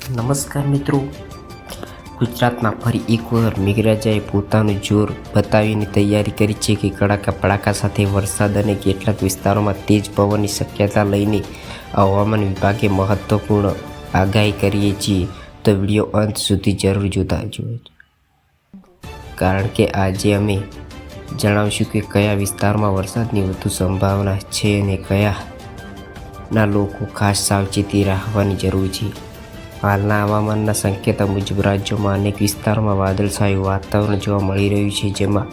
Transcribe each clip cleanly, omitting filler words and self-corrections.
નમસ્કાર મિત્રો, ગુજરાતમાં ફરી એકવાર મેઘરાજાએ પોતાનું જોર બતાવીને તૈયારી કરી છે કે કડાકા પડાકા સાથે વરસાદ અને કેટલાક વિસ્તારોમાં તેજ પવનની શક્યતા લઈને હવામાન વિભાગે મહત્વપૂર્ણ આગાહી કરીએ છીએ. તો વિડીયો અંત સુધી જરૂર જોતા જોઈએ, કારણ કે આજે અમે જણાવશું કે કયા વિસ્તારમાં વરસાદની વધુ સંભાવના છે અને કયાના લોકો ખાસ સાવચેતી રાખવાની જરૂર છે. હાલના હવામાનના સંકેતો મુજબ રાજ્યોમાં અનેક વિસ્તારોમાં વાદળછાયું વાતાવરણ જોવા મળી રહ્યું છે, જેમાં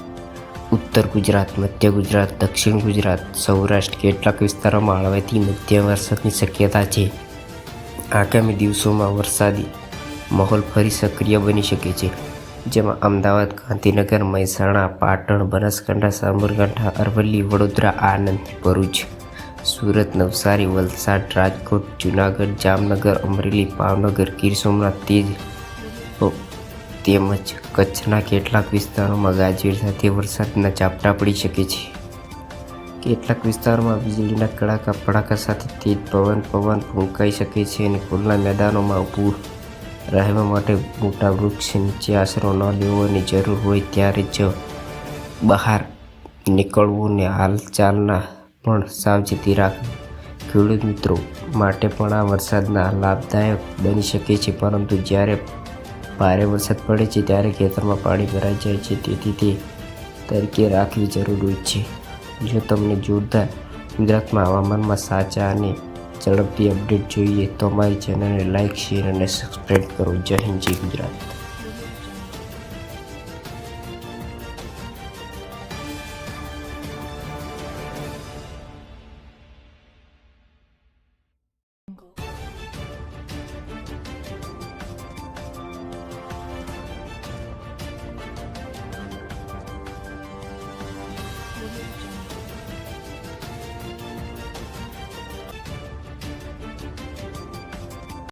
ઉત્તર ગુજરાત, મધ્ય ગુજરાત, દક્ષિણ ગુજરાત, સૌરાષ્ટ્ર કેટલાક વિસ્તારોમાં હળવાથી મધ્યમ વરસાદની શક્યતા છે. આગામી દિવસોમાં વરસાદી માહોલ ફરી સક્રિય બની શકે છે, જેમાં અમદાવાદ, ગાંધીનગર, મહેસાણા, પાટણ, બનાસકાંઠા, સાબરકાંઠા, અરવલ્લી, વડોદરા, આણંદ, ભરૂચ, સુરત, નવસારી, વલસાડ, રાજકોટ, જૂનાગઢ, જામનગર, અમરેલી, ભાવનગર, ગીર સોમનાથ તેમજ કચ્છના કેટલાક વિસ્તારોમાં ગાજવીજ સાથે વરસાદના ઝાપટા પડી શકે છે. કેટલાક વિસ્તારોમાં વીજળીના કડાકા ભડાકા સાથે તેજ પવન ફૂંકાઈ શકે છે અને ખુલ્લા મેદાનોમાં ઊભું રહેવા માટે મોટા વૃક્ષ નીચે આશરો ન લેવાની જરૂર હોય ત્યારે જ બહાર નીકળવું અને હાલચાલના પણ સાવચેતી રાખવી. ખેડૂત મિત્રો માટે પણ આ વરસાદના લાભદાયક બની શકે છે, પરંતુ જ્યારે ભારે વરસાદ પડે છે ત્યારે ખેતરમાં પાણી ભરાઈ જાય છે, તેથી તે તરીકે રાખવી જરૂરી છે. જો તમને જોરદાર ગુજરાતમાં હવામાનમાં સાચા અને ઝડપથી અપડેટ જોઈએ તો અમારી ચેનલને લાઇક, શેર અને સબસ્ક્રાઈબ કરો. જય હિન્દ, જય ગુજરાત.